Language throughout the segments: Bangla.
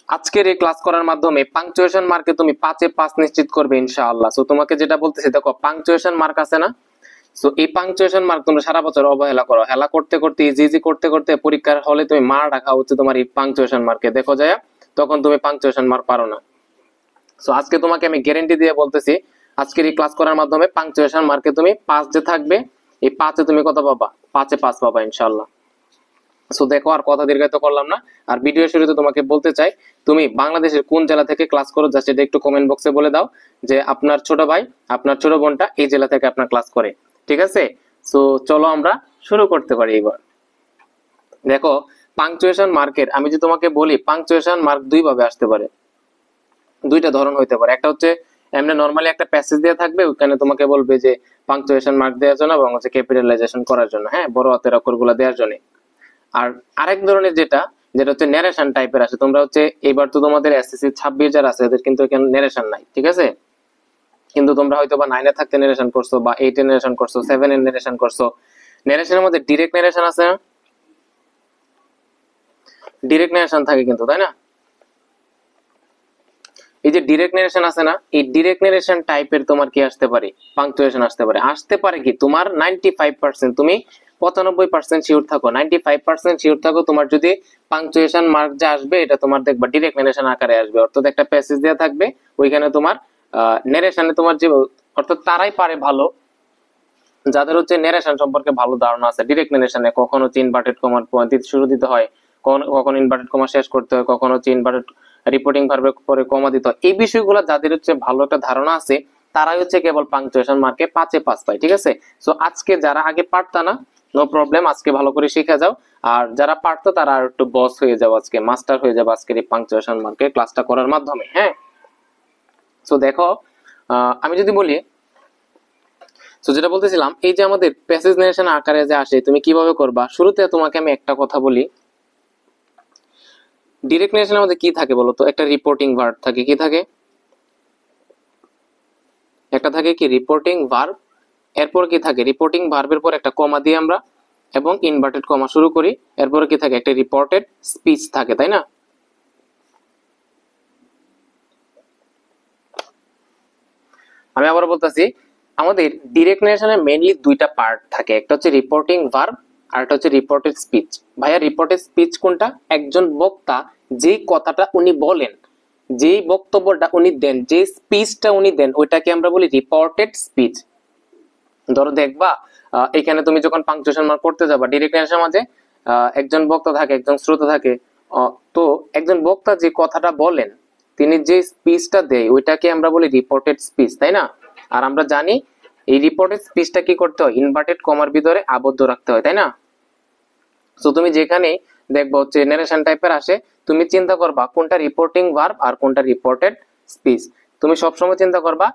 আজকের এই ক্লাস করার মাধ্যমে পাংচুয়েশন মার্কে তুমি 5 এ 5 নিশ্চিত করবে ইনশাআল্লাহ। সো তোমাকে যেটা বলতেছি দেখো, পাংচুয়েশন মার্ক আছে না, সো এই পাংচুয়েশন মার্ক তোমরা সারা বছর অবহেলা করো, হেলা করতে করতে ইজি ইজি করতে করতে পরীক্ষার হলে তুমি মার রাখা হচ্ছে তোমার এই পাংচুয়েশন মার্কে, দেখো যায় তখন তুমি পাংচুয়েশন মার্ক পারো না। সো আজকে তোমাকে আমি গ্যারান্টি দিয়ে বলতেছি, আজকের এই ক্লাস করার মাধ্যমে পাংচুয়েশন মার্কে তুমি 5 যে থাকবে, এই 5 এ তুমি কত পাবা? 5 এ 5 পাবা ইনশাআল্লাহ। সো দেখো, আর কথা দীর্ঘায়িত করলাম না, আর ভিডিও শুরুতে তোমাকে বলতে চাই, তুমি বাংলাদেশের কোন জেলা থেকে ক্লাস করো জাস্ট এটা একটু কমেন্ট বক্সে বলে দাও, যে আপনার ছোট ভাই আপনার ছোট বোনটা এই জেলা থেকে আপনার ক্লাস করে, ঠিক আছে? সো চলো আমরা শুরু করতে পারি এবার। দেখো, পাংচুয়েশন মার্কের আমি যদি তোমাকে বলি, পাংচুয়েশন মার্ক দুই ভাবে আসতে পারে, দুইটা ধরন হইতে পারে। একটা হচ্ছে এমনি নরমালি একটা প্যাসেজ দেওয়া থাকবে, ওখানে তোমাকে বলবে যে পাংচুয়েশন মার্ক দেওয়ার জন্য এবং হচ্ছে ক্যাপিটালাইজেশন করার জন্য, হ্যাঁ, বড় হাতের অক্ষরগুলো দেওয়ার জন্য। আর আরেক ধরনের যেটা যেটা হচ্ছে ন্যারেশন টাইপের আছে, তোমরা হচ্ছে এবার তো তোমাদের এসএসসি 26 যারা আছে এদের কিন্তু এখানে ন্যারেশন নাই, ঠিক আছে? কিন্তু তোমরা হয়তো বা 9 এ থাকতে ন্যারেশন করছো, বা 8 এ ন্যারেশন করছো, 7 এ ন্যারেশন করছো। ন্যারেশনের মধ্যে ডিরেক্ট ন্যারেশন আছে না, ডিরেক্ট ন্যারেশন থাকে কিন্তু, তাই না? এই যে ডিরেক্ট ন্যারেশন আছে না, এই ডিরেক্ট ন্যারেশন টাইপের তোমার কি আসতে পারে? পাংচুয়েশন আসতে পারে কি তোমার 95%, তুমি 95% শিওর থাকো, 95% শিওর থাকো তোমার যদি পাংচুয়েশন মার্ক যা আসবে এটা তোমার দেখবা ডিরেক্ট ন্যারেশন আকারে আসবে, অর্থাৎ একটা প্যাসেজ দেওয়া থাকবে, ওইখানে তোমার ন্যারেশনে তোমার যে, অর্থাৎ তারাই পারে ভালো যাদের হচ্ছে ন্যারেশন সম্পর্কে ভালো ধারণা আছে। ডিরেক্ট ন্যারেশনে কখনো হচ্ছে ইনভার্টেড কমার শুরু দিতে হয়, কখনো ইনভার্টেড কমা শেষ করতে হয়, কখনো হচ্ছে ইনভার্টেড রিপোর্টিং ভার্বের পরে কমা দিতে হয়। এই বিষয়গুলো যাদের হচ্ছে ভালো একটা ধারণা আছে তারাই হচ্ছে কেবল পাংচুয়েশন মার্কে 5 এ 5 পায়, ঠিক আছে? সো আজকে যারা আগে পারতা না, নো প্রবলেম, আজকে ভালো করে শিখে যাও। আর যারা পারতো তারা আর একটু বস হয়ে যাও, আজকে মাস্টার হয়ে যাবে আজকের এই পাংচুয়েশন মার্কে ক্লাসটা করার মাধ্যমে, হ্যাঁ? সো দেখো, আমি যদি বলি, তো যেটা বলতেছিলাম, এই যে আমাদের প্যাসেজ ন্যারেশন আকারে যে আসে তুমি কিভাবে করবা, শুরুতে তোমাকে আমি একটা কথা বলি। ডিরেক্ট ন্যারেশনের মধ্যে কি থাকে বলতো? একটা রিপোর্টিং ভার্ব থাকে, কি থাকে? একটা থাকে কি রিপোর্টিং ভার্ব, এরপর কি থাকে রিপোর্টিং ভার্বের পর একটা কমা দিয়ে আমরা এবং ইনভার্টেড কমা শুরু করি, এরপর কি থাকে একটা রিপোর্টেড স্পিচ থাকে, তাই না? আমি আবার বলতেছি, আমাদের ডিরেক্ট ন্যারেশনে মেইনলি দুইটা পার্ট থাকে, একটা হচ্ছে রিপোর্টিং ভার্ব আর একটা হচ্ছে রিপোর্টেড স্পিচ। ভাইয়া, রিপোর্টেড স্পিচ কোনটা? একজন বক্তা যেই কথাটা উনি বলেন, যেই বক্তব্যটা উনি দেন, যে স্পিচটা উনি দেন, ওইটাকে আমরা বলি রিপোর্টেড স্পিচ। ধরো দেখবা, এখানে তুমি যখন পাংচুয়েশন মার্ক করতে যাবা ডিরেক্ট ন্যারেশনের মাঝে একজন বক্তা থাকে, একজন শ্রোতা থাকে। তো একজন বক্তা যে কথাটা বলেন, তিনি যে স্পিচটা দেয় ওইটাকে আমরা বলি রিপোর্টেড স্পিচ, তাই না? আর আমরা জানি এই রিপোর্টেড স্পিচটা কি করতে হয়? ইনভার্টেড কমার ভিতরে আবদ্ধ রাখতে হয়, তাই না? সো তুমি যেখানে দেখবো হচ্ছে ন্যারেশন টাইপের আসে, তুমি চিন্তা করবা কোনটা রিপোর্টিং ভার্ব আর কোনটা রিপোর্টেড স্পিচ। তুমি সবসময় চিন্তা করবা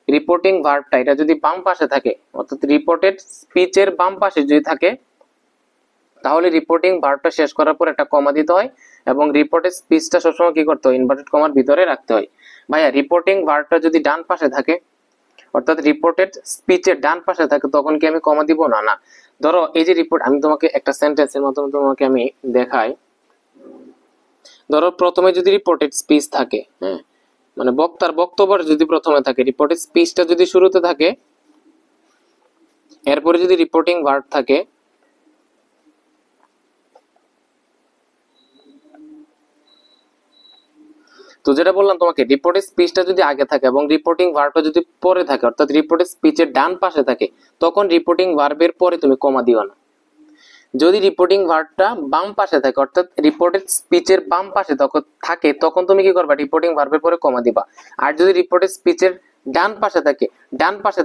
রিপোর্টিং ভার্বটা এটা যদি বাম পাশে থাকে, অর্থাৎ রিপোর্টেড স্পিচের বাম পাশে যদি থাকে, তাহলে রিপোর্টিং ভার্বটা শেষ করার পর একটা কমা দিতে হয় এবং রিপোর্টেড স্পিচটা সবসময় কি করতে হয়? ইনভার্টেড কমার ভিতরে রাখতে হয়। ভাইয়া, রিপোর্টিং ভার্বটা যদি ডান পাশে থাকে, অর্থাৎ রিপোর্টেড স্পিচের ডান পাশে থাকে, তখন কি আমি কমা দিব? না, না। ধরো এই যে রিপোর্ট, আমি তোমাকে একটা সেন্টেন্সের মাধ্যমে তোমাকে আমি দেখাই। ধরো প্রথমে যদি রিপোর্টেড স্পিচ থাকে, হ্যাঁ, মানে বক্তার বক্তব্য যদি প্রথমে থাকে, রিপোর্টেড স্পিচটা যদি শুরুতে থাকে, এরপরে যদি রিপোর্টিং ভার্ব থাকে, তো যেটা বললাম তোমাকে, রিপোর্টেড স্পিচটা যদি আগে থাকে এবং রিপোর্টিং ভার্বটা যদি পরে থাকে, অর্থাৎ রিপোর্টেড স্পিচের ডান পাশে থাকে, তখন রিপোর্টিং ভার্বের পরে তুমি কমা দিও না। যদি রিপোর্টিং ভার্বটা বাম পাশে থাকে, অর্থাৎ রিপোর্টেড স্পিচের বাম পাশে থাকে, তখন তুমি কি করবা? রিপোর্টিং ভার্বের পরে কমা দিবা। আর যদি রিপোর্টেড স্পিচের ডান পাশে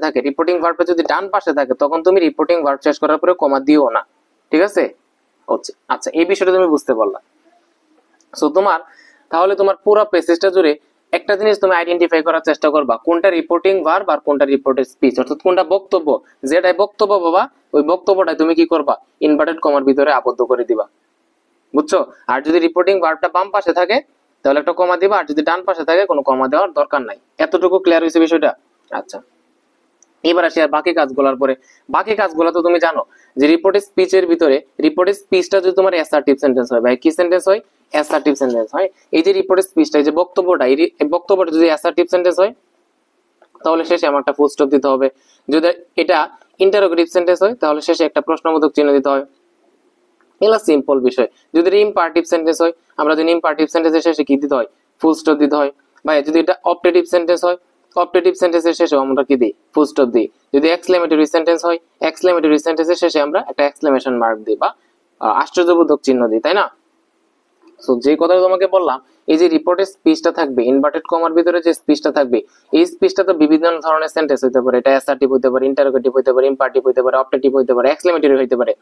থাকে রিপোর্টিং ভার্বটা যদি ডান পাশে থাকে, তখন তুমি রিপোর্টিং ভার্ব শেষ করার পরে কমা দিও না, ঠিক আছে? আচ্ছা, এই বিষয়টা তুমি বুঝতে পারলা। সো তাহলে তোমার পুরো প্যাসেজটা জুড়ে একটা জিনিস তুমি আইডেন্টিফাই করার চেষ্টা করবা, কোনটা রিপোর্টিং ভার্ব আর কোনটা রিপোর্টেড স্পিচ, অর্থাৎ কোনটা বক্তব্য। যেটাই বক্তব্য বাবা, ওই বক্তব্যটা তুমি কি করবা? ইনভার্টেড কমার ভিতরে আবদ্ধ করে দিবা, বুঝছো? আর যদি রিপোর্টিং ভার্বটা বাম পাশে থাকে, তাহলে একটা কমা দিবা, আর যদি ডান পাশে থাকে কোনো কমা দেওয়ার দরকার নাই। এতটুকু ক্লিয়ার হয়েছে বিষয়টা? আচ্ছা, এবার আসি আর বাকি কাজগুলোর পরে। বাকি কাজগুলো তো তুমি জানো যে রিপোর্টেড স্পিচের ভিতরে, রিপোর্টেড স্পিচটা যদি তোমার অ্যাসার্টিভ সেন্টেন্স হয়, ভাই কি সেন্টেন্স হয়? অ্যাসার্টিভ সেন্টেন্স হয়। এই যে রিপোর্টেড স্পিচটা, এই যে বক্তব্যটা, এই বক্তব্যটা যদি অ্যাসার্টিভ সেন্টেন্স হয় তাহলে শেষে আমার একটা ফুল স্টপ দিতে হবে। যদি এটা ইন্টারোগেটিভ সেন্টেন্স হয় তাহলে শেষে একটা প্রশ্নবোধক চিহ্ন দিতে হয়। এগুলো সিম্পল বিষয়। যদি ইম্পারেটিভ সেন্টেন্স হয়, আমরা যদি ইম্পারেটিভ সেন্টেন্সের শেষে কি দিতে হয়? ফুল স্টপ দিতে হয়। ভাই যদি এটা অপটেটিভ সেন্টেন্স হয়, অপটেটিভ সেন্টেন্সের শেষে আমরা কি দিই? ফুল স্টপ দিই। যদি এক্সক্লেমেটরি সেন্টেন্স হয়, এক্সক্লেমেটরি সেন্টেন্সের শেষে আমরা একটা এক্সক্লেমেশন মার্ক দিই বা আশ্চর্যবোধক চিহ্ন দিই, তাই না? সো যে কথাটা তোমাকে বললাম, এই যে রিপোর্টের স্পিচটা থাকবে, ইনভার্টেড কমার ভিতরে যে স্পিচটা থাকবে, এই স্পিচটা তো বিভিন্ন ধরনের সেন্টেন্স হতে পারে। এটা অ্যাসার্টিভ হতে পারে, ইন্টারোগেটিভ হতে পারে, ইম্পারেটিভ হতে পারে, অপটেটিভ হতে পারে, এক্সক্লেমেটরি হতে পারে।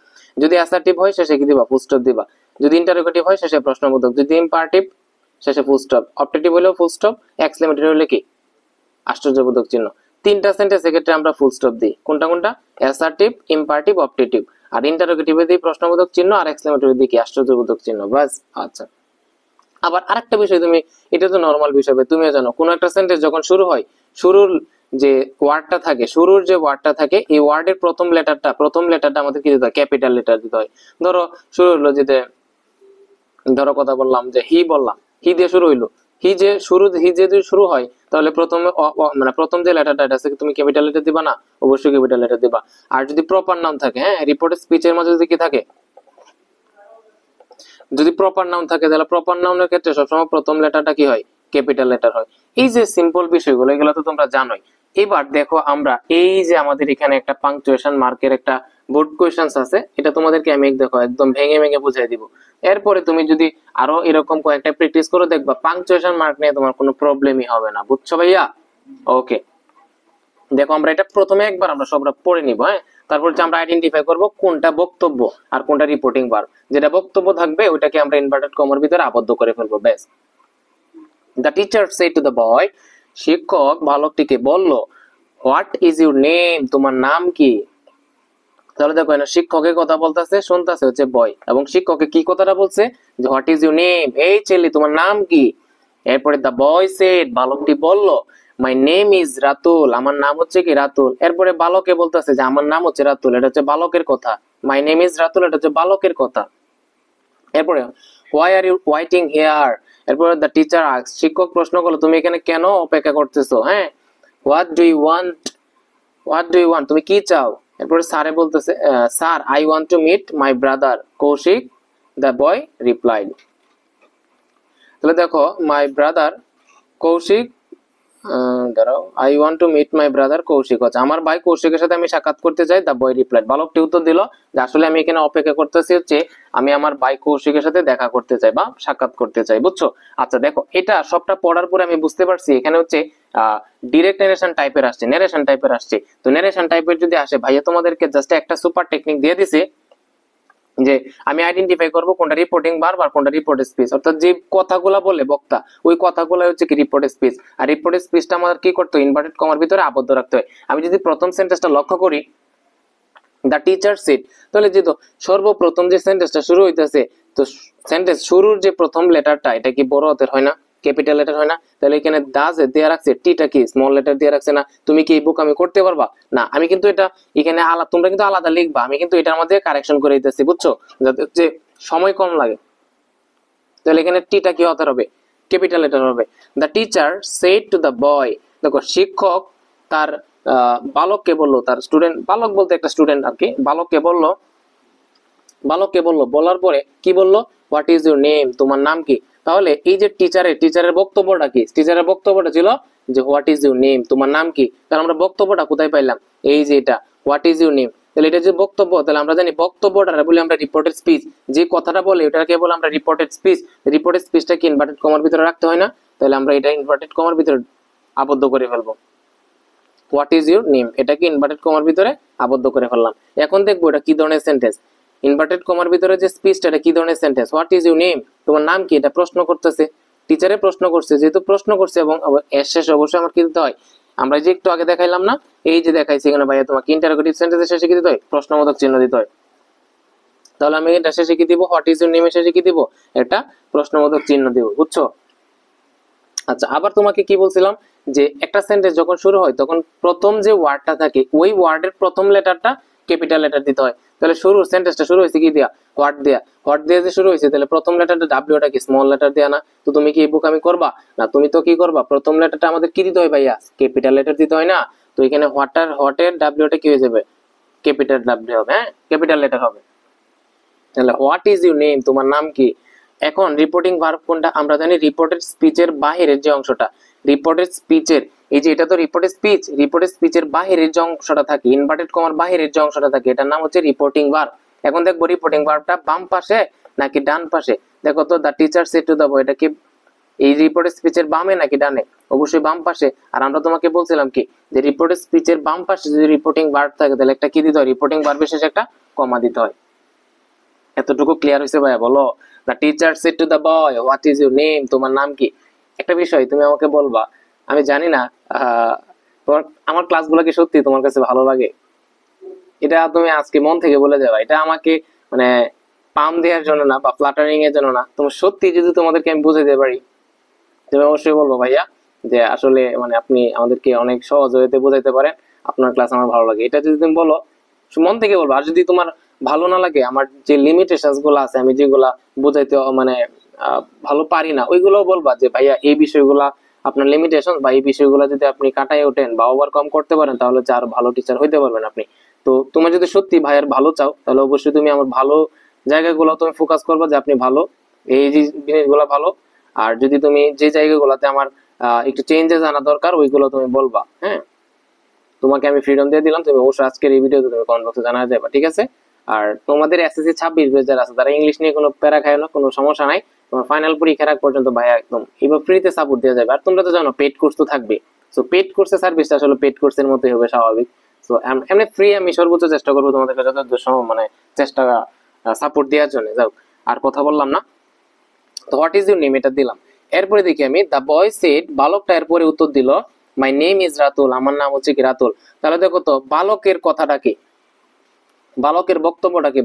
যদি অ্যাসার্টিভ হয় শেষে কি দিবা? ফুল স্টপ দিবা। যদি ইন্টারোগেটিভ হয় শেষে প্রশ্নবোধক, যদি ইম্পারেটিভ শেষে ফুল স্টপ, অপটেটিভ হলেও ফুল স্টপ, এক্সক্লেমেটরি হলে কি? আশ্চর্যবোধক চিহ্ন। তিনটা সেন্টেন্সের ক্ষেত্রে আমরা ফুল স্টপ দিই। কোনটা কোনটা? Assertive, imperative, optative. আর ইন্টারোগেটিভে দিই প্রশ্নবোধক চিহ্ন, আর এক্সক্লেমেটরি দিই কি? আশ্চর্যবোধক চিহ্ন। বাস। আচ্ছা, আবার আরেকটা বিষয়, তুমি এটা তো নরমাল বিষয়, তুমিও জানো কোন একটা সেন্টেন্স যখন শুরু হয়, শুরুর যে ওয়ার্ডটা থাকে, শুরুর যে ওয়ার্ডটা থাকে, এই ওয়ার্ডের প্রথম লেটারটা আমাদের কি দিতে হয়? ক্যাপিটাল লেটার দিতে হয়। ধরো শুরু হলো যে, ধরো কথা বললাম যে হি, বললাম হি দিয়ে শুরু হইলো, হি যদি শুরু হয় তাহলে প্রথমে মানে প্রথম যে লেটারটা, এটা আছে তুমি ক্যাপিটাল লেটার দিবা না? অবশ্যই ক্যাপিটাল লেটার দিবা। আর যদি প্রপার নাম থাকে, হ্যাঁ, রিপোর্টের স্পিচের মাঝে যদি কি থাকে, যদি প্রপার নাউন থাকে তাহলে প্রপার নাউনের ক্ষেত্রে সবসময় প্রথম লেটারটা কি হয়? ক্যাপিটাল লেটার হয়। এই যে সিম্পল বিষয়গুলো, এগুলো তো তোমরা জানোই। এবার দেখো আমরা এই যে আমাদের এখানে একটা পাংচুয়েশন মার্কের একটা বোর্ড কোয়েশ্চেন্স আছে, এটা তোমাদেরকে আমি দেখো একদম ভেঙে ভেঙে বুঝিয়ে দিব। এরপরে তুমি যদি আরো এরকম কয়েকটা প্র্যাকটিস করে দেখবা, পাংচুয়েশন মার্ক নিয়ে তোমার কোনো প্রবলেমই হবে না। বুঝছো ভাইয়া? ওকে, দেখো আমরা এটা প্রথমে একবার আমরা সবটা পড়ে নিব, হ্যাঁ। তারপর যে আমরা আইডেন্টিফাই করব কোনটা বক্তব্য আর কোনটা রিপোর্টিং ভার্ব। যেটা বক্তব্য থাকবে ওইটাকে আমরা ইনভার্টেড কমার ভিতরে আবদ্ধ করে ফেলবো, ব্যাস। The teacher said to the boy, শিক্ষক বালকটিকে বলল, হোয়াট ইজ ইউর নেম, তোমার নাম কি? তাহলে দেখো না, শিক্ষকের কথা বলতেছে, শুনতেছে হচ্ছে বয়, এবং শিক্ষকে কি কথাটা বলছে? যে হোয়াট ইজ ইউর নেম, এই ছেলে তোমার নাম কি? এরপরে দা বয় সেড, বালকটি বলল, মাই নেম ইজ রাতুল, আমার নাম হচ্ছে কি? রাতুল। এরপরে বালকে বলতেছে যে আমার নাম হচ্ছে রাতুল, এটা হচ্ছে বালকের কথা। মাই নেম ইজ রাতুল, এটা হচ্ছে বালকের কথা। এরপরে why are you waiting here, এরপরে দ্য টিচার আস্ক, শিক্ষক প্রশ্ন করলো তুমি এখানে কেন অপেক্ষা করতেছো, হ্যাঁ। হোয়াট ডু ইউ ওয়ান্ট, তুমি কি চাও? এরপরে স্যারে বলতেছে, sir I want to meet my brother Kaushik, the boy replied. তাহলে দেখো মাই ব্রাদার কৌশিক, দাঁড়াও, I want to meet my brother Kaushik, হচ্ছে আমার ভাই কৌশিকের সাথে আমি সাক্ষাৎ করতে চাই। দ্য বয় রিপ্লাইড, বালকটি উত্তর দিল যে আসলে আমি এখানে অপেক্ষা করতেছি হচ্ছে আমি আমার ভাই কৌশিকের সাথে দেখা করতে চাই বা সাক্ষাৎ করতে চাই। বুঝছো? আচ্ছা দেখো, এটা সবটা পড়ার পরে আমি বুঝতে পারছি এখানে হচ্ছে ডিরেক্ট নারেশন টাইপের আসছে, নারেশন টাইপের আসছে। তো নারেশন টাইপের যদি আসে, ভাইয়া তোমাদেরকে জাস্ট একটা সুপার টেকনিক দিয়ে দিছে যে আমি আইডেন্টিফাই করব কোনটা রিপোর্টিং ভার্ব আর কোনটা রিপোর্টেড স্পিচ। অর্থাৎ যে কথাগুলো বলে বক্তা, ওই কথাগুলো হচ্ছে কি রিপোর্টেড স্পিচ। আর রিপোর্টেড স্পিচটা আমাদের কি করতে হয়? ইনভার্টেড কমার ভিতরে আবদ্ধ রাখতে হয়। আমি যদি প্রথম সেন্টেন্সটা লক্ষ্য করি, দ্য টিচার সেড, তাহলে যেহেতু সর্বপ্রথম যে সেন্টেন্সটা শুরু হইতেছে, তো সেন্টেন্স শুরুর যে প্রথম লেটারটা, এটা কি বড় হাতের হয় না? ক্যাপিটাল লেটার হয় না? তাহলে এখানে দা যে দেয়া রাখছে, টিটা কি স্মল লেটার দিয়ে রাখছে না? তুমি কি এই বুক আমি করতে পারবা না? আমি কিন্তু এটা এখানে আলাদা, তোমরা কিন্তু আলাদা লিখবা, আমি কিন্তু এটার মধ্যে কারেকশন করে দিতেছি, বুঝছো, যাতে যে সময় কম লাগে। তাহলে এখানে টিটা কি হতে হবে? ক্যাপিটাল লেটার হবে। The teacher said to the boy, দেখো শিক্ষক তার বালককে বললো, তার স্টুডেন্ট, বালক বলতে একটা স্টুডেন্ট আর কি, বালককে বললো, বলার পরে কি বললো? হোয়াট ইজ ইউর নেম, তোমার নাম কি? তাহলে এই যে টিচারের বক্তব্যটা কি? টিচারের বক্তব্যটা ছিল যে হোয়াট ইজ ইউর নেম, তোমার নাম কি? তাহলে আমরা বক্তব্যটা কোথায় পাইলাম? এই যে এটা, হোয়াট ইজ ইউর নেম। তাহলে এটা যে বক্তব্য, তাহলে আমরা জানি বক্তব্যটা বলি আমরা রিপোর্টেড স্পিচ। যে কথাটা বলে ওটাকে বলে আমরা রিপোর্টেড স্পিচ। রিপোর্টেড স্পিচটা কি ইনভার্টেড কমার ভিতরে রাখতে হয় না? তাহলে আমরা এটা ইনভার্টেড কমার ভিতরে আবদ্ধ করে ফেলবো। হোয়াট ইজ ইউর নেম, এটাকে ইনভার্টেড কমার ভিতরে আবদ্ধ করে ফেললাম। এখন দেখবো এটা কি ধরনের সেন্টেন্স। ইনভার্টেড কমার ভিতরে যে স্পিচটা, এটা কি ধরনের sentence? What is your name, তোমার নাম কি? এটা প্রশ্ন করতেছে, টিচারে প্রশ্ন করছে, যেহেতু প্রশ্ন করছে এবং এর শেষে অবশ্যই আমার কি দিতে হয়? আমরা যে একটু আগে দেখাইলাম না, এই যে দেখাইছি এখানে, ভাইয়া তোমাকে ইন্টারোগেটিভ সেন্টেন্সের শেষে কি দিতে হয়? প্রশ্নবোধক চিহ্ন দিতে হয়। তাহলে আমি এটা শেষে কি দিব? হোয়াট ইজ ইউর নেম এর শেষে কি দিব? এটা প্রশ্নবোধক চিহ্ন দিব, বুঝছো? আচ্ছা, আবার তোমাকে কি বলছিলাম যে একটা সেন্টেন্স যখন শুরু হয় তখন প্রথম যে ওয়ার্ডটা থাকে, ওই ওয়ার্ডের প্রথম লেটারটা ক্যাপিটাল লেটার দিতে হয়। তাহলে শুরু সেন্টেন্সটা শুরু হয়েছে কি দিয়া, হোয়াট দিয়া, হোয়াট দিয়ে যে শুরু হয়েছে, তাহলে প্রথম লেটারটা ডাব্লিউটা কি স্মল লেটার দিয়া না? তো তুমি কি এই বোকামি করবা না? তুমি তো কি করবা, প্রথম লেটারটা আমাদের কি দিতে হয় ভাইয়া, ক্যাপিটাল লেটার দিতে হয় না? তো এখানে হোয়াটের ডাব্লিউটা কি হয়ে যাবে, ক্যাপিটাল ডাব্লিউ হবে, হ্যাঁ ক্যাপিটাল লেটার হবে। তাহলে হোয়াট ইজ ইউর নেম, তোমার নাম কি। এখন রিপোর্টিং ভার্ব কোনটা, আমরা জানি রিপোর্টেড স্পিচের বাহিরের যে অংশটা, রিপোর্টেড স্পিচের, এই যে এটা তো রিপোর্টেড স্পিচ, রিপোর্টেড স্পিচের বাহিরের যে অংশটা থাকে, ইনভার্টেড কমার বাহিরের যে অংশটা থাকে, এটার নাম হচ্ছে রিপোর্টিং ভার্ব। এখন দেখবো রিপোর্টিং ভার্বটা বাম পাশে নাকি ডান পাশে। দেখো তো, the teacher said to the boy, এটা কি এই রিপোর্টেড স্পিচের বামে নাকি ডানে? অবশ্যই বাম পাশে। আর আমরা তোমাকে বলছিলাম কি, যে রিপোর্টেড স্পিচের বাম পাশে যদি রিপোর্টিং ভার্ব থাকে, তাহলে একটা কি দিতে হয়, রিপোর্টিং ভার্বের শেষে একটা কমা দিতে হয়। এতটুকু ক্লিয়ার হয়েছে ভাইয়া? বলো, the teacher said to the boy what is your name, তোমার নাম কি। একটা বিষয় তুমি আমাকে বলবা, আমি জানি না তোমার আমার ক্লাসগুলো কি সত্যি তোমার কাছে ভালো লাগে? এটা তুমি আজকে মন থেকে বলে যাবা, এটা আমাকে মানে পাম দেওয়ার জন্য না বা ফ্লাটারিং এর জন্য না, তোমার সত্যি যদি তোমাদেরকে আমি বুঝাইতে পারি, তুমি অবশ্যই বলবো ভাইয়া যে আসলে মানে আপনি আমাদেরকে অনেক সহজ হইতে বোঝাইতে পারেন, আপনার ক্লাস আমার ভালো লাগে, এটা যদি তুমি বলো মন থেকে বলবো। আর যদি তোমার ভালো না লাগে, আমার যে লিমিটেশনস গুলো আছে, আমি যেগুলা বোঝাইতে মানে ভালো পারি না, ওইগুলোও বলবা যে ভাইয়া এই বিষয়গুলা আপনার লিমিটেশন বা এই বিষয়গুলো যদি আপনি কাটাই ওঠেন বা ওভারকাম করতে পারেন, তাহলে যে আরো ভালো টিচার হইতে পারবেন আপনি। তো তুমি যদি সত্যি ভাইয়ের ভালো চাও, তাহলে অবশ্যই তুমি আমার ভালো জায়গাগুলো তুমি ফোকাস করবা, যে আপনি ভালো এই জিনিসগুলো ভালো। আর যদি তুমি যে জায়গাগুলোতে আমার একটু চেঞ্জেস আনা দরকার, ওইগুলো তুমি বলবা, হ্যাঁ। তোমাকে আমি ফ্রিডম দিয়ে দিলাম, তুমি অবশ্যই আজকের এই ভিডিওতে তুমি কমেন্ট বক্সে জানা যাবে, ঠিক আছে? আর তোমাদের এসএসসি 26 ব্যাচ যারা আছে, তারা ইংলিশ নিয়ে কোনো প্যারা খায় না, কোনো সমস্যা নাই। তোমার ফাইনাল পরীক্ষার আগ পর্যন্ত ভাইয়া একদম এবার ফ্রিতে সাপোর্ট দেওয়া যাবে। আর তোমরা তো জানো পেড কোর্স তো থাকবে। সো পেড কোর্সের সার্ভিসটা আসলে পেড কোর্সের মতোই হবে, স্বাভাবিক। সো এমনি ফ্রি আমি সর্বোচ্চ চেষ্টা করবো তোমাদেরকে যথাযথ মানে চেষ্টা সাপোর্ট দেওয়ার জন্য। যাও, আর কথা বললাম না। তো হোয়াট ইজ ইউর নেম এটা দিলাম। এরপরে দেখি আমি, দ্য বয় সেড, বালকটা এরপরে উত্তর দিল, মাই নেম ইজ রাতুল, আমার নাম হচ্ছে কি রাতুল। তাহলে দেখো তো বালকের কথাটা কি, বালকের বক্তব্যটা কি,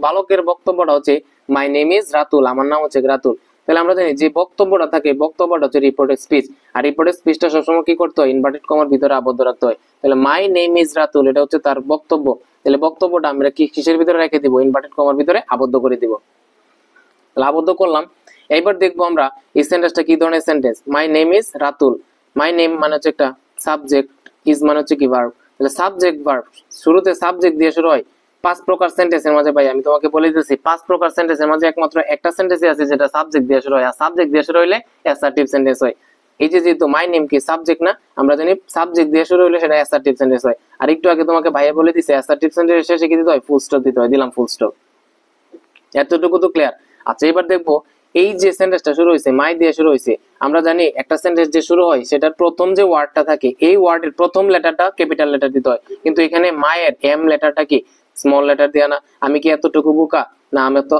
বালকের বক্তব্যটা হচ্ছে মাই নেম ইজ রাতুল, আমার নাম হচ্ছে রাতুল। তাহলে আমরা জানি যে বক্তব্যটা থাকে, বক্তব্যটা হচ্ছে রিপোর্টেড স্পিচ। আর রিপোর্টেড স্পিচটা সবসময় কি করতে হয়, ইনভার্টেড কমার ভিতরে আবদ্ধ রাখতে হয়। তাহলে মাই নেম ইজ রাতুল, এটা হচ্ছে তার বক্তব্য। তাহলে বক্তব্যটা আমরা কি কিসের ভিতরে রেখে দিব, ইনভার্টেড কমার ভিতরে আবদ্ধ করে দিব। তাহলে আবদ্ধ করলাম। এইবার দেখবো আমরা এই সেন্টেন্সটা কি ধরনের sentence. My name is Ratul, my name মানে হচ্ছে একটা সাবজেক্ট, ইজ মানে হচ্ছে কি ভার্ব। তাহলে সাবজেক্ট ভার্ব, শুরুতে সাবজেক্ট দিয়ে শুরু হয়। 5 প্রকার সেন্টেন্সের মাঝে ভাই আমি তোমাকে বলে দিতেছি, 5 প্রকার সেন্টেন্সের মাঝে একমাত্র একটা সেন্টেন্সই আছে যেটা সাবজেক্ট দিয়ে শুরু হয়। আর সাবজেক্ট দিয়ে শুরু হইলে অ্যাসার্টিভ সেন্টেন্স হয়। এই যে যেহেতু মাই নেম কি সাবজেক্ট না, আমরা জানি সাবজেক্ট দিয়ে শুরু হইলে সেটা অ্যাসার্টিভ সেন্টেন্স হয়। আর একটু আগে তোমাকে ভাইয়া বলে দিছে অ্যাসার্টিভ সেন্টেন্সের শেষে কি দিতে হয়, ফুল স্টপ দিতে হয়, দিলাম ফুল স্টপ। এতটুকু তো ক্লিয়ার। আচ্ছা, এবার দেখবো এই যে সেন্টেন্সটা শুরু হয়েছে মাই দিয়ে শুরু হয়েছে, আমরা জানি একটা সেন্টেন্স যে শুরু হয় সেটার প্রথম যে ওয়ার্ডটা থাকে, এই ওয়ার্ডের প্রথম লেটারটা ক্যাপিটাল লেটার দিতে হয়। কিন্তু এখানে মায়ের এম লেটারটা কি স্মল লেটার দেয়া না? আমি কি এতটুকু বোকা না?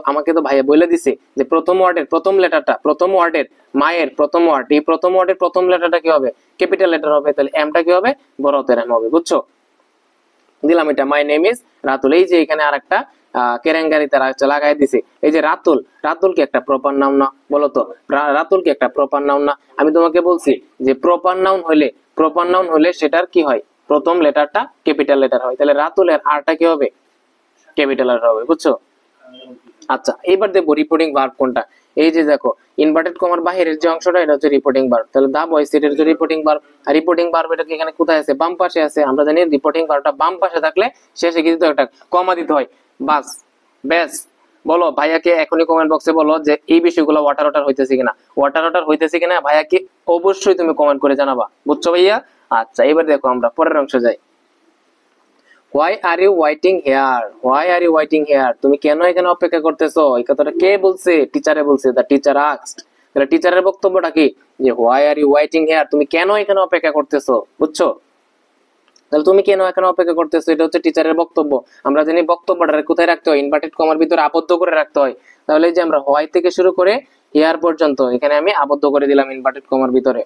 আমাকে তো ভাইয়া বলে দিছে যে প্রথম ওয়ার্ডের প্রথম লেটারটা, প্রথম ওয়ার্ডের মায়ের প্রথম ওয়ার্ড, এই প্রথম ওয়ার্ডের প্রথম লেটারটা কি হবে, ক্যাপিটাল লেটার হবে। তাহলে এমটা কি হবে, বড় হাতের এম হবে, বুঝছো? দিলাম এটা মাই নেম ইজ রাতুল। এই যে এখানে আরেকটা কেরেঙ্গারিতে লাগাই দিছি, এই যে রাতুল, রাতুল কি একটা প্রপার নাউন না? বলতো রাতুল কি একটা প্রপার নাউন না? আমি তোমাকে বলছি যে প্রপার নাউন হলে সেটার কি হয়, প্রথম লেটারটা ক্যাপিটাল লেটার হয়। তাহলে রাতুলের আরটা কি হবে, ক্যাপিটাল লেটার হবে, বুঝছো? আচ্ছা, এবার দেখবো রিপোর্টিং ভার্ব কোনটা। এই যে দেখো ইনভার্টেড কমার বাহিরের যে অংশটা, এটা হচ্ছে রিপোর্টিং ভার্ব। তাহলে দা বয় সেড, এটা হচ্ছে রিপোর্টিং ভার্ব। আর রিপোর্টিং ভার্ব এটা এখানে কোথায় আছে, বাম পাশে আছে। আমরা জানি রিপোর্টিং ভার্বটা বাম পাশে থাকলে শেষে কি দিতে হয়, একটা কমা দিতে হয়। বাস, ব্যাস। বলো ভাইয়াকে এখনই কমেন্ট বক্সে বলো যে এই বিষয়গুলো ওয়াটার হইতেছে কিনা, ওয়াটার হইতেছে কিনা ভাইয়াকে অবশ্যই তুমি কমেন্ট করে জানাবা, বুঝছো ভাইয়া? আচ্ছা, এবার দেখো আমরা পরের অংশ যাই। Why are you waiting here, why are you waiting here, তুমি কেন এখানে অপেক্ষা করতেছো? এই কথাটা কে বলছে? টিচারে বলছে, দ্য টিচার আস্কড। তাহলে টিচারের বক্তব্যটা কি, যে why are you waiting here, তুমি কেন এখানে অপেক্ষা করতেছো, বুঝছো? তাহলে তুমি কেন এখানে অপেক্ষা করতেছো, এটা হচ্ছে টিচারের বক্তব্য। আমরা জানি বক্তব্যটা কোথায় রাখতে হয়, ইনভার্টেড কমার ভিতরে আবদ্ধ করে রাখতে হয়। তাহলে এই যে আমরা হোয়াই থেকে শুরু করে হেয়ার পর্যন্ত এখানে আমি আবদ্ধ করে দিলাম ইনভার্টেড কমার ভিতরে।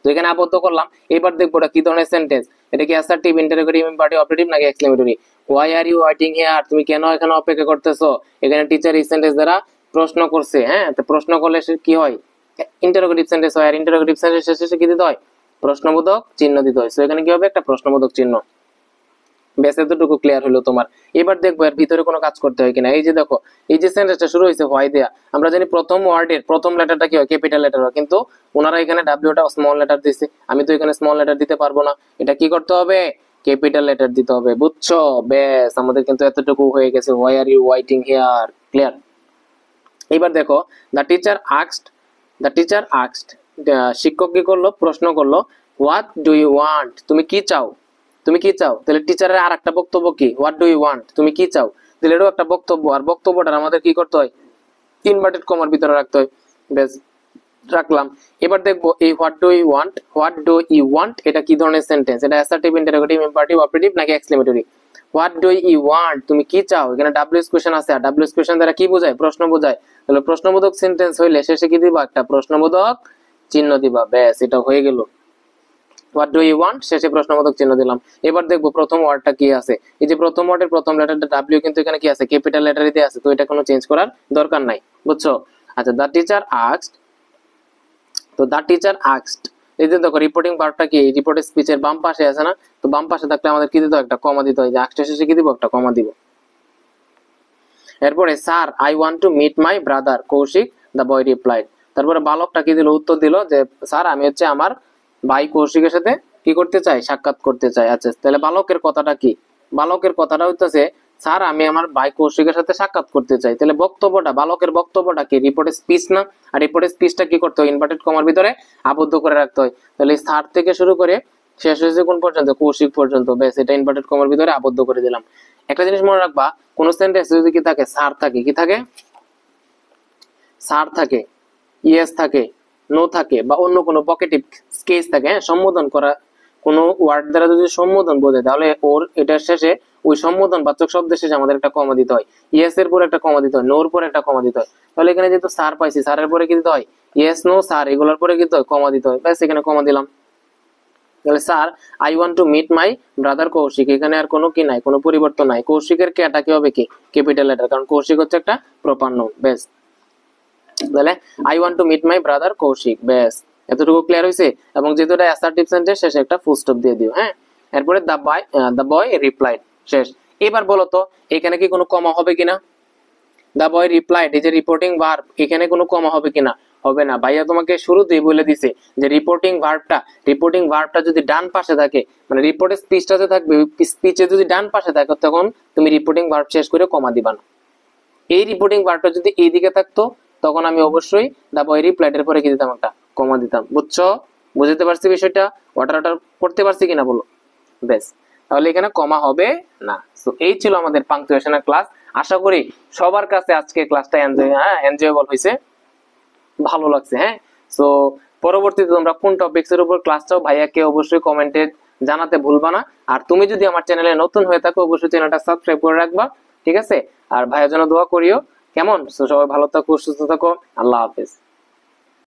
তো এখানে আবদ্ধ করলাম। এবার দেখবো এটা কি ধরনের সেন্টেন্স, এটা কি অ্যাসার্টিভ, ইন্টারোগেটিভ, ইম্পারেটিভ, অপারেটিভ নাকি exclamatory. Why are you waiting here, তুমি কেন এখানে অপেক্ষা করতেছো? এখানে টিচার এই সেন্টেন্স দ্বারা প্রশ্ন করছে, হ্যাঁ। তো প্রশ্ন করলে কি হয়, ইন্টারোগেটিভ সেন্টেন্স হয়। আর ইন্টারোগেটিভ সেন্টেন্স শেষে কি দিতে হয়, প্রশ্নবোধক চিহ্ন দিতে হয়। সো এখানে কি হবে, একটা প্রশ্নবোধক চিহ্ন। বেশ, এতটুকু ক্লিয়ার হলো তোমার। এবার দেখবো এর ভিতরে কোনো কাজ করতে হয় কিনা। এই যে দেখো, এই যে সেন্টেন্সটা শুরু হয়েছে হোয়াই দেয়া, আমরা জানি প্রথম ওয়ার্ডের প্রথম লেটারটা কি হয়, ক্যাপিটাল লেটার হয়, কিন্তু ওনারা এখানে ডাব্লিউটা স্মল লেটার দিছে, আমি তো এখানে স্মল লেটার দিতে পারবো না, এটা কি করতে হবে, ক্যাপিটাল লেটার দিতে হবে, বুঝছো? বেশ, আমাদের কিন্তু এতটুকু হয়ে গেছে, why are you waiting here, clear. এবার দেখো, the teacher asked, the teacher asked, শিক্ষক কি করলো, প্রশ্ন করলো, হোয়াট ডু ইউ ওয়ান্ট, তুমি কি চাও, তুমি কি চাও। তাহলে টিচারের আর একটা বক্তব্য কি, হোয়াট ডু ইউ ওয়ান্ট, তুমি কি চাও। তাহলে এটাও একটা বক্তব্য, আর বক্তব্যটা আমাদের কি করতে হয়, ইনভার্টেড কমার ভিতরে রাখতে হয়। বেশ, রাখলাম। এবার দেখবো এই what do you want, what do you want এটা কি ধরনের সেন্টেন্স, এটা অ্যাসার্টিভ, ইন্টারোগেটিভ, ইম্পারেটিভ, অপারেটিভ নাকি exclamatory. What do you want, তুমি কি চাও, এখানে ডাব্লিউএস কোশ্চেন আছে, আর ডাব্লিউএস কোশ্চেন দ্বারা কি বোঝায়, প্রশ্ন বোঝায়। তাহলে প্রশ্নবোধক সেন্টেন্স হইলে শেষে কি দিবা, একটা প্রশ্নবোধক চিহ্ন দিবা। ব্যাস, এটা হয়ে গেল। হোয়াট ডু ইউ ওয়ান্ট, শেষে প্রশ্নবোধক চিহ্ন দিলাম। এবার দেখবো প্রথম ওয়ার্ডটা কি আছে, এই যে প্রথম ওয়ার্ডের প্রথম লেটারটা ডাব্লিউ, কিন্তু এখানে কি আছে, ক্যাপিটাল লেটারিতে আছে, তো এটা কোনো চেঞ্জ করার দরকার নাই, বুঝছো? আচ্ছা, দ্য টিচার আস্কড, তো দ্য টিচার আস্কড, এই যে দেখো রিপোর্টিং ভার্বটা কি, রিপোর্টের স্পিচের বাম পাশে আছে না, তো বাম পাশে থাকলে আমাদের কি দিতে হয়, একটা কমা দিতে হয়, যে আস্কড শেষে কি দিব, একটা কমা দিব। এরপরে sir I want to meet my brother Kaushik, the boy replied. তারপরে বালকটা কি দিল, উত্তর দিল যে স্যার আমি হচ্ছে আমার ভাই কৌশিকের সাথে কি করতে চাই, সাক্ষাৎ করতে চাই। আচ্ছা, তাহলে বালকের কথাটা কি, বালকের কথাটা হইতেছে স্যার আমি আমার ভাই কৌশিকের সাথে সাক্ষাৎ করতে চাই। তাহলে বক্তব্যটা, বালকের বক্তব্যটা কি, রিপোর্টের স্পিচ না, আর রিপোর্টের স্পিচটা কি করতে হয়, ইনভার্টেড কমার ভিতরে আবদ্ধ করে রাখতে হয়। তাহলে স্যার থেকে শুরু করে শেষ হয়েছে কোন পর্যন্ত, কৌশিক পর্যন্ত, বেশ এটা ইনভার্টেড কমার ভিতরে আবদ্ধ করে দিলাম। একটা জিনিস মনে রাখবা, কোন সেন্টেন্সে যদি কি থাকে, স্যার থাকে, কি থাকে, স্যার থাকে, ইয়েস থাকে, নো থাকে, বা অন্য কোনো পকেটিভ কেস থাকে, হ্যাঁ, সম্বোধন করা কোনো ওয়ার্ড দ্বারা যদি সম্বোধন বোঝে, তাহলে ওর এটার শেষে ওই সম্বোধন বাচক শব্দের শেষে আমাদের একটা কমা দিতে হয়, ইয়েস এর পরে একটা কমা দিতে হয়, নোর পরে একটা কমা দিতে হয়। তাহলে এখানে যেহেতু স্যার পাইছি, স্যারের পরে কি দিতে হয়, ইয়েস, নো, স্যার, এগুলোর পরে কি দিতে হয়, কমা দিতে হয়। ব্যাস, এখানে কমা দিলাম। তাহলে sir I want to meet my brother Kaushik, এখানে আর কোনো কি নাই, কোনো পরিবর্তন নাই, কৌশিকের কেটা কি হবে, কি ক্যাপিটাল লেটার, কারণ কৌশিক হচ্ছে একটা প্রপার নাউন। বেশ, তাহলে I want to meet my brother Kaushik, ব্যাস এতটুকু ক্লিয়ার হয়েছে। এবং যেহেতু এটা অ্যাসার্টিভ সেন্টেন্স, শেষে একটা ফুল স্টপ দিয়ে দিও, হ্যাঁ। এরপরে দ্য বয় রিপ্লাইড, শেষ। এবার বলো তো এখানে কি কোনো কমা হবে কিনা, দ্য বয় রিপ্লাইড, এই যে রিপোর্টিং ভার্ব, এখানে কোনো কমা হবে কিনা, হবে না। ভাইয়া তোমাকে শুরুতেই বলে দিছে যে রিপোর্টিং ভার্বটা যদি ডান পাশে থাকে, মানে রিপোর্টের স্পিচটাতে থাকবে, স্পিচে যদি ডান পাশে থাকে, তখন তুমি রিপোর্টিং ভার্ব শেষ করে কমা দিবা না। এই রিপোর্টিং ভার্বটা যদি এই দিকে থাকতো, তখন আমি অবশ্যই দা বয় রিপ্লাইড এর পরে কি দিতাম, একটা কমা দিতাম। বুঝছো, বুঝতে পারছি বিষয়টা, ওয়াটার করতে পারছি কিনা বলো। বেশ, তাহলে এখানে কমা হবে না। সো এই ছিল আমাদের পাংচুয়েশনের ক্লাস। আশা করি সবার কাছে আজকে ক্লাসটা এনজয়েবল হয়েছে, ভালো লাগছে, হ্যাঁ। সো পরবর্তীতে তোমরা কোন টপিকস এর উপর ক্লাস চাও, ভাইয়াকে অবশ্যই কমেন্টে জানাতে ভুলবা না। আর তুমি যদি আমার চ্যানেলে নতুন হয়ে থাকো, অবশ্যই চ্যানেলটা সাবস্ক্রাইব করে রাখবা, ঠিক আছে। আর ভাইয়ার জন্য দোয়া করিও, কেমন। সো সবাই ভালো থাকো, সুস্থ থাকো, আল্লাহ হাফেজ।